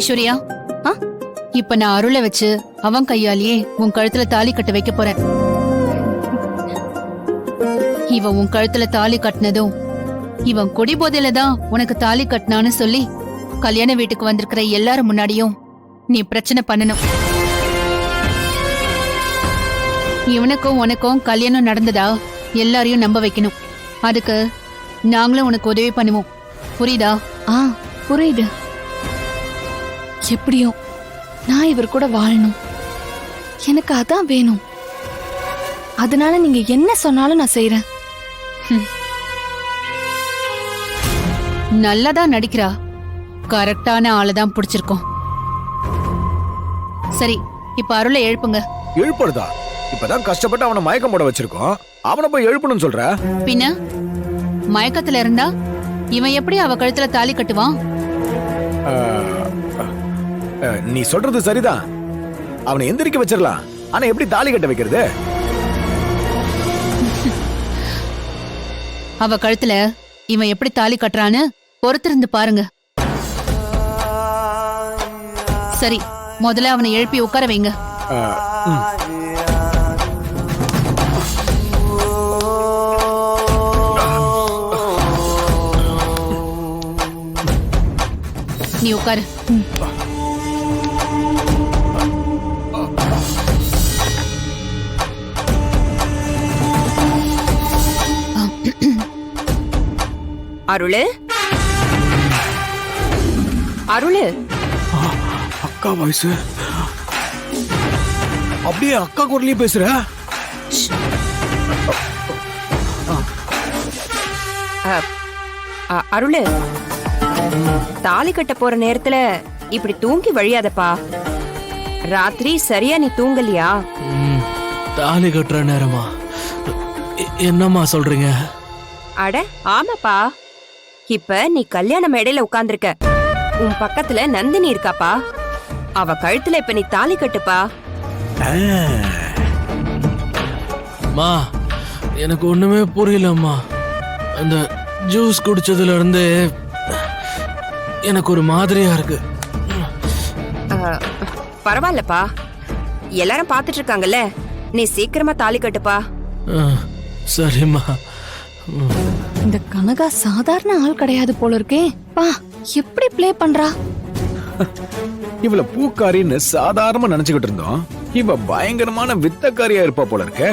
ஐஸ்வர்யா, ஆ? இப்ப நான் அருளை வச்சு அவன் கையாலேயே உன் கழுத்துல தாலி கட்ட வைக்க போறேன். இவன் உன் கழுத்துல தாலி கட்டினதும் இவன் குடி போதையில தான் உனக்கு தாலி கட்டினான்னு சொல்லி கல்யாண வீட்டுக்கு வந்திருக்கிற எல்லாரும் முன்னாடியும் நீ பிரச்சனை பண்ணணும். இவனுக்கும் உனக்கும் கல்யாணம் நடந்ததா எல்லாரையும் நம்ப வைக்கணும். அதுக்கு நாங்களும் உனக்கு உதவி பண்ணுவோம். புரியுதா? ஆ, புரியுது. எப்படியும் நான் இவர் கூட வாழணும். எனக்கு அதான் வேணும். அதனால நீங்க என்ன சொன்னாலும் நான் செய்யறேன். நல்லாதான் நடிக்கிறா. கரெக்டான ஆளதான் பிடிச்சிருக்கோம். சரி, இப்ப அருளை எழுப்புங்க. எழுப்புறதா? இப்பதான் கஷ்டப்பட்டு அவனை மயக்கம் போட வச்சிருக்கோம். அவனை போய் எழுப்பணும்னு சொல்ற? பின்ன மயக்கத்துல இருந்தா இவன் எப்படி அவ கழுத்துல தாலி கட்டுவான்? நீ சொல்றது சரிதான். அவனை எந்திரிக்க வச்சிடலாம். ஆனா எப்படி தாலி கட்ட வைக்கிறது? அவ கழுத்துல இவன் எப்படி தாலி கட்டுறான்னு பொறுத்திருந்து பாருங்க. சரி, முதல்ல அவனை எழுப்பி உட்கார வைங்க. நீ உட்காரு. அருளு, அருளு. அக்கா வாய்ஸ் அப்படியே அக்கா குரலையே பேசுற. அருளு, தாலி கட்ட போற நேரத்துல இப்படி தூங்கி வழியாதப்பா. ராத்திரி சரியா நீ தூங்கலையா? தாலி கட்டுற நேரமா? என்னம்மா சொல்றீங்க? அட ஆமாப்பா. இப்ப நீ கல்யாண மேடையில உட்கார்ந்திருக்க. உன் பக்கத்துல நந்தினி இருக்காப்பா. அவ கழுத்துல இப்ப நீ தாலி கட்டுப்பா. அம்மா, எனக்கு ஒண்ணுமே புரியலம்மா. அந்த ஜூஸ் குடிச்சதுல இருந்து எனக்கு ஒரு மாதிரியா இருக்கு. பரவாயில்லப்பா, எல்லாரும் பாத்துட்டு இருக்காங்கல்ல. நீ சீக்கிரமா தாலி கட்டுப்பா. சரிம்மா. இந்த கனகா சாதாரண ஆள் கிடையாது போல இருக்கே. பா, எப்படி ப்ளே பண்றா? இவள பூக்காரின்னு சாதாரணமா நினைச்சுக்கிட்டு இருந்தோம். இவ பயங்கரமான வித்தக்காரியா இருப்பா போல இருக்க.